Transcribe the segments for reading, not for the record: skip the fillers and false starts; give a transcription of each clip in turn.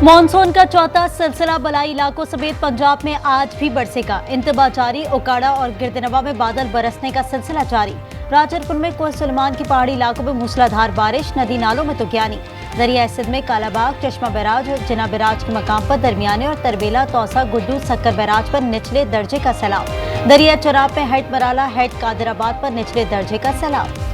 Monsoon का चौथा सिलसिला बलाई इलाकों समेत पंजाब में आज भी बरसेगा। इंतबा जारी, ओकाड़ा और गिरदनवा में बादल बरसने का सिलसिला जारी। राजरपुर में कोह सुलेमान की पहाड़ी इलाकों में मूसलाधार बारिश, नदी नालों में तुगयानी। दरिया सिंध में कालाबाग, चश्मा बैराज और जिना बैराज के मकाम पर दरमियाने और तरबेला, तौसा, गुड्डू, सक्कर बैराज पर निचले दर्जे का सैलाब। दरिया चराब में हेड मराला, हेड कादराबाद पर निचले दर्जे का सैलाब।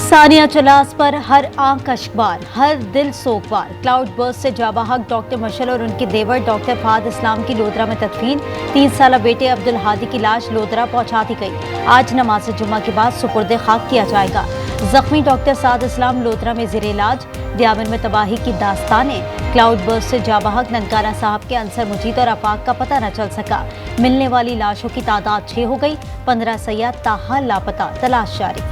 सानिया चलास पर हर आंख अशकबार, हर दिल सोगवार। क्लाउड बर्स्ट से जाबाहक डॉक्टर मशल और उनके देवर डॉक्टर फहद इस्लाम की लोधरा में तदफीन। 3 साल बेटे अब्दुल हादी की लाश लोधरा पहुंचा दी गई। आज नमाज जुम्मा के बाद सुपुर्द खाक किया जाएगा। जख्मी डॉक्टर साद इस्लाम लोधरा में ज़ेरे इलाज। दियामन में तबाही की दास्तानें। क्लाउड बर्स्ट से जाबाहक ननकाना साहब के अंसर मुजीद और अफाक का पता न चल सका। मिलने वाली लाशों की तादाद 6 हो गई। 15 सयाह ताहाल लापता, तलाश जारी।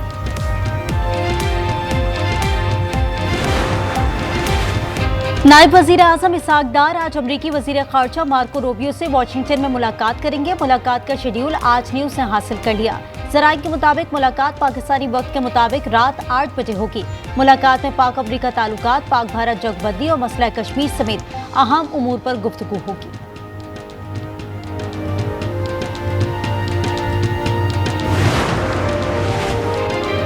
नायब वजीर आजम इसहाक डार आज अमरीकी वजीर खारजा मार्को रूबियो से वाशिंगटन में मुलाकात करेंगे। मुलाकात का शेड्यूल आज न्यूज ने हासिल कर लिया। जराये के मुताबिक मुलाकात पाकिस्तानी वक्त के मुताबिक रात 8 बजे होगी। मुलाकात में पाक अमरीका ताल्लुकात, पाक भारत जगबंदी और मसला कश्मीर समेत अहम उमूर पर गुफ्तगू होगी।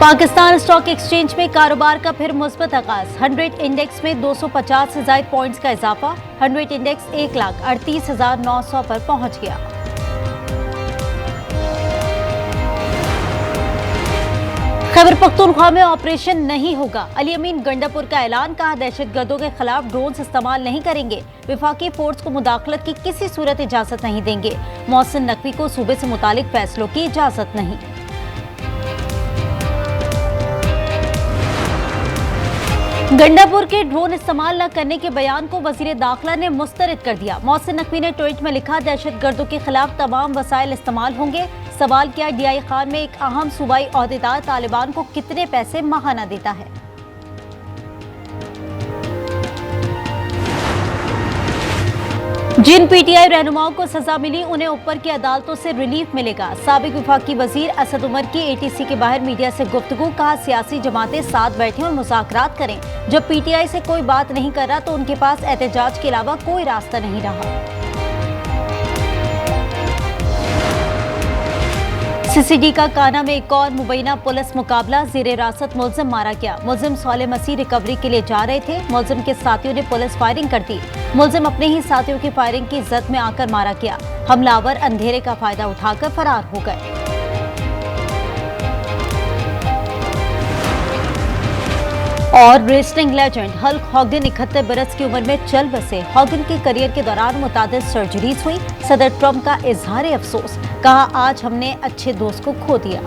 पाकिस्तान स्टॉक एक्सचेंज में कारोबार का फिर मुस्बत आगाज। 100 इंडेक्स में 250 से ज्यादा पॉइंट्स का इजाफा। 100 इंडेक्स 1,38,900 पर पहुंच गया। खैबर पख्तूनख्वा में ऑपरेशन नहीं होगा। अली अमीन गंडापुर का ऐलान, कहा दहशतगर्दों के खिलाफ ड्रोन्स इस्तेमाल नहीं करेंगे। विफाकी फोर्स को मुदाखलत की किसी सूरत इजाजत नहीं देंगे। मोहसिन नकवी को सूबे से मुतालिक फैसलों की इजाजत नहीं। गंडापुर के ड्रोन इस्तेमाल न करने के बयान को वजीर दाखिला ने मुस्तरद कर दिया। मोहसिन नकवी ने ट्वीट में लिखा, दहशतगर्दों के खिलाफ तमाम वसाइल इस्तेमाल होंगे। सवाल किया, DI खान में एक अहम सूबाई ओहदेदार तालिबान को कितने पैसे माहाना देता है। जिन PTI रहनुमाओं को सजा मिली उन्हें ऊपर की अदालतों से रिलीफ मिलेगा। साबिक विफाकी वजीर असद उमर की ATC के बाहर मीडिया से गुफ्तगू, कहा सियासी जमातें साथ बैठें और मुज़ाकरात करें। जब PTI से कोई बात नहीं कर रहा तो उनके पास एहतजाज के अलावा कोई रास्ता नहीं रहा। CCD का काना में एक और मुबैना पुलिस मुकाबला। ज़ेरे हिरासत मुलजिम मारा गया। मुलजिम सोले मसीह रिकवरी के लिए जा रहे थे। मुलजिम के साथियों ने पुलिस फायरिंग कर दी। मुलजिम अपने ही साथियों की फायरिंग की जद में आकर मारा गया। हमलावर अंधेरे का फायदा उठाकर फरार हो गए। और रेसलिंग लेजेंड हल्क हॉगन 71 बरस की उम्र में चल बसे। हॉगन के करियर के दौरान मुतादिद सर्जरीज हुई। सदर ट्रंप का इजहार अफसोस, कहा आज हमने अच्छे दोस्त को खो दिया।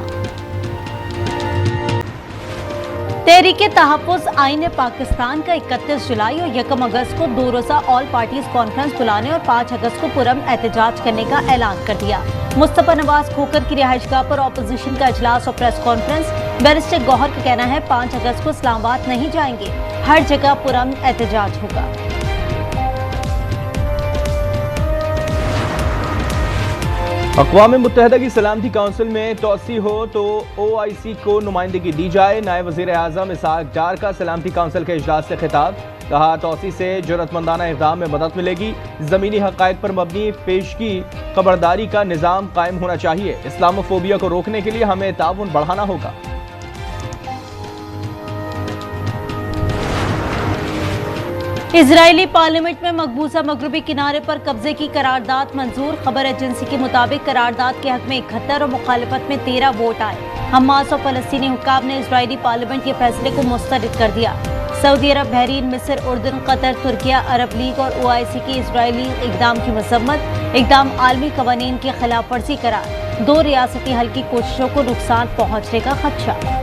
तहरीके तहफ़्फ़ुज़ आईन पाकिस्तान का 31 जुलाई और 1 अगस्त को 2 रोज़ा ऑल पार्टीज कॉन्फ्रेंस बुलाने और 5 अगस्त को पुरअमन एहतजाज करने का ऐलान कर दिया। मुस्तफा नवाज खोखर की रिहाइशगाह पर ऑपोजिशन का इजलास और प्रेस कॉन्फ्रेंस। बैरिस्टर गौहर का कहना है 5 अगस्त को इस्लामाबाद नहीं जाएंगे, हर जगह पुरअमन एहतजाज होगा। अक़वाम मुत्तहिदा की सलामती काउंसिल में तोसी हो तो OIC को नुमाइंदगी दी जाए। नायब वज़ीर आज़म इसहाक डार का सलामती काउंसिल के इजलास से खिताब, कहा तोसी से जुर्रतमंदाना इक़दाम में मदद मिलेगी। ज़मीनी हक़ाइक़ पर मबनी पेशगी खबरदारी का निज़ाम कायम होना चाहिए। इस्लामोफोबिया को रोकने के लिए हमें ताउन बढ़ाना होगा। इजरायली पार्लियामेंट में मकबूजा मगरबी किनारे पर कब्जे की करारदाद मंजूर। खबर एजेंसी के मुताबिक करारदाद के हक में 71 और मुखालिफत में 13 वोट आए। हमास और फलस्तीनी हुक्काम ने इजरायली पार्लियामेंट के फैसले को मुस्तरद कर दिया। सऊदी अरब, बहरीन, मिस्र, उर्दन, कतर, तुर्किया, अरब लीग और OIC की इजरायली इक़दाम की मजम्मत। इक़दाम आलमी कवानीन की खिलाफ वर्जी करार। 2 रियासती हल की कोशिशों को नुकसान पहुँचने का खदशा।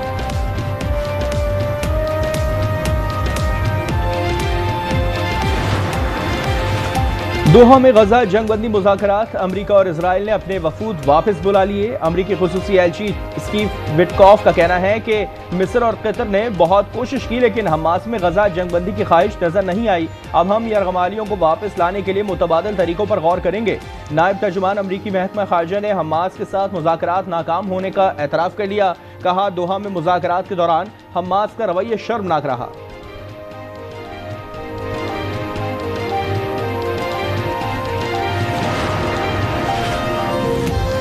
दोहा में गजा जंगबंदी मुज़ाकरात, अमरीका और इसराइल ने अपने वफूद वापस बुला लिए। अमरीकी खुसूसी एलची स्टीव विटकॉफ का कहना है कि मिस्र और कतर ने बहुत कोशिश की लेकिन हमास में गजा जंगबंदी की ख्वाहिश नजर नहीं आई। अब हम यरगमालियों को वापस लाने के लिए मुतबादिल तरीकों पर गौर करेंगे। नायब तर्जुमान अमरीकी महकमा खारजा ने हमास के साथ मुज़ाकरात नाकाम होने का एतराफ़ कर लिया। कहा, दोहा में मुज़ाकरात के दौरान हमास का रवैया शर्मनाक रहा।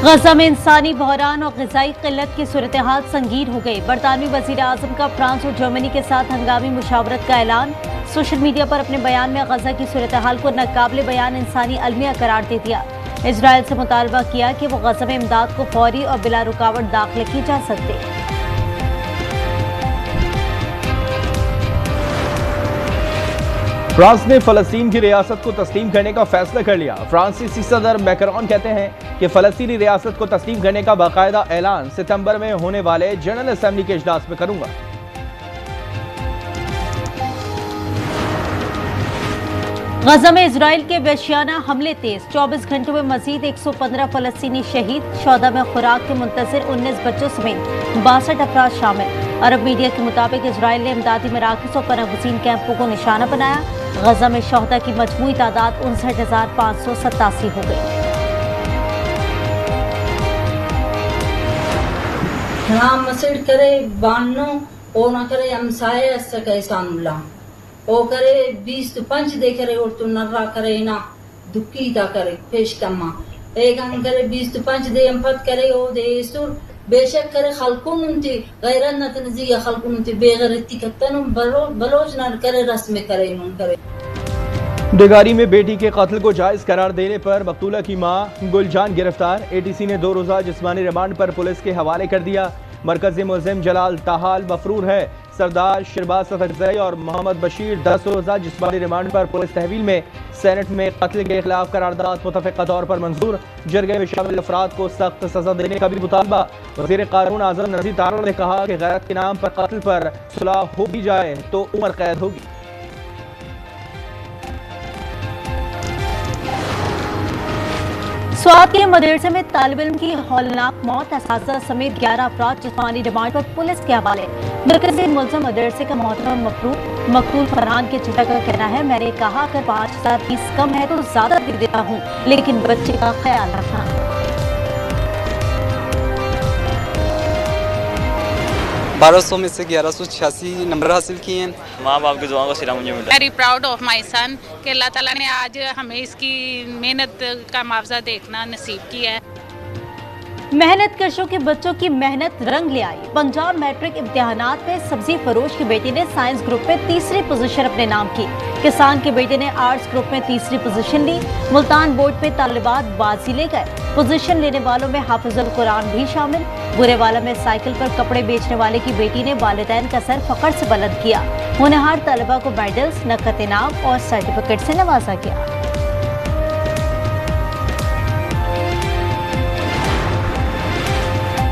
गजा में इंसानी बहरान और ग़िज़ाई क़िल्लत की सूरत हाल संगीन हो गई। बरतानवी वज़ीर आज़म का फ्रांस और जर्मनी के साथ हंगामी मुशावरत का ऐलान। सोशल मीडिया पर अपने बयान में गजा की सूरत हाल को नाकाबिले बयान इंसानी अलमिया करार दे दिया। इसराइल से मुतालबा किया कि वो गजा में इमदाद को फौरी और बिला रुकावट दाखिल की जा सकती। फ्रांस ने फ़लस्तीन की रियासत को तस्लीम करने का फैसला कर लिया। फ्रांसीसी सदर मैक्रोन कहते हैं कि फ़लस्तीनी रियासत को तस्लीम करने का बाकायदा ऐलान सितंबर में होने वाले जनरल असेंबली के इजलास में करूंगा। गजा में इसराइल के वहशियाना हमले तेज, 24 घंटों में मजीद 115 फ़लस्तीनी शहीद। शौदा में खुराक के मुंतज़िर 19 बच्चों समेत 62 अफराद शामिल। अरब मीडिया के मुताबिक इसराइल ने इमदादी मराकज़ और पनाह-गुज़ीन कैंपों को निशाना बनाया। गजा में शहदा की मजमूई तादाद 59,587 हो गई। नाम मसड़ करे बानो ओ ना करे हमसाए ऐसा कैसानुल्ला ओ करे 20 तो पंच दे करे और तो नर्रा करे ना दुखी दा करे पेश कम्मा एक अंग करे 20 तो पंच दे अम्फत करे ओ दे सुर बेशक करे खलकुन उनती गैरत न तनजी खलकुन उनती बेगैरती कतन बलोच ना करे रस्म करे नून करे। डेगारी में बेटी के कत्ल को जायज करार देने पर मकतूला की मां गुलजान गिरफ्तार। एटीसी ने 2 रोज़ा जिस्मानी रिमांड पर पुलिस के हवाले कर दिया। मरकज़ी मुलज़िम जलाल ताहाल मफरूर है। सरदार शिरबाज सफरजई और मोहम्मद बशीर 10 रोज़ा जिस्मानी रिमांड पर पुलिस तहवील में। सेनेट में कत्ल के खिलाफ करारदाद मुतफ़िक़ा तौर पर मंजूर। जरगे में शामिल अफराद को सख्त सज़ा देने का भी मुतालबा। वज़ीर क़ानून आज़म नज़ीर तारड़ ने कहा कि गैरत के नाम पर कत्ल पर सुलह हो भी जाए तो उम्र कैद होगी। स्वात के मदरसे में तालिब इल्म की हौलनाक मौत, असातिज़ा समेत 11 अफराद जिस्मानी रिमांड पर पुलिस के हवाले। मरकज़ी मुलज़िम मदरसे का मोहतरम मकतूल फरहान के चचा का कहना है, मैंने कहा अगर 5,000 फीस कम है तो ज्यादा दे देता हूँ, लेकिन बच्चे का ख्याल रखना। 1200 में से 1186 नंबर हासिल किए हैं। माँ बाप की दुआओं का सिला मुझे मिला। वेरी प्राउड ऑफ माई सन कि अल्लाह ताला ने आज हमें इसकी मेहनत का मुआवजा देखना नसीब किया है। मेहनत कशों के बच्चों की मेहनत रंग ले आई। पंजाब मैट्रिक इम्तिहानात में सब्जी फरोश के बेटे ने साइंस ग्रुप में तीसरी पोजीशन अपने नाम की। किसान के बेटे ने आर्ट्स ग्रुप में तीसरी पोजीशन ली। मुल्तान बोर्ड पे तालिबात बाजी ले गए। पोजीशन लेने वालों में हाफिजुल कुरान भी शामिल। बुरेवाला में साइकिल पर कपड़े बेचने वाले की बेटी ने वालिदैन का सर फखर से बुलंद किया। होनहार तलबा को मेडल्स, नकद इनाम और सर्टिफिकेट से नवाजा गया।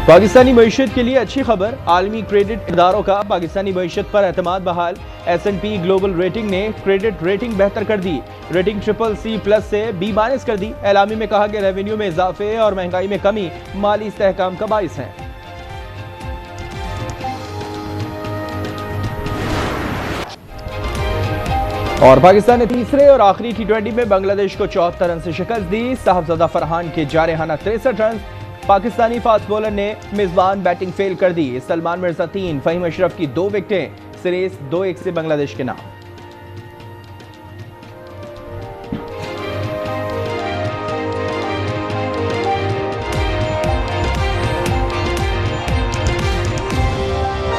पाकिस्तानी मईशत के लिए अच्छी खबर। आलमी क्रेडिट इदारों का पाकिस्तानी मईशत पर एतमाद बहाल। S&P ग्लोबल रेटिंग ने क्रेडिट रेटिंग बेहतर कर दी। रेटिंग CCC+ से B- कर दी। एलामी में कहा कि रेवेन्यू में इजाफे और महंगाई में कमी माली इस्तेहकाम का बाइस है। और पाकिस्तान ने तीसरे और आखिरी T20 में बांग्लादेश को 74 रन से शिकस्त दी। साहबजादा फरहान के जारहाना 63 रन। पाकिस्तानी फास्ट बॉलर ने मेजबान बैटिंग फेल कर दी। सलमान मिर्जा 3, फहीम अशरफ की 2 विकेटें। सीरीज 2-1 से बांग्लादेश के नाम।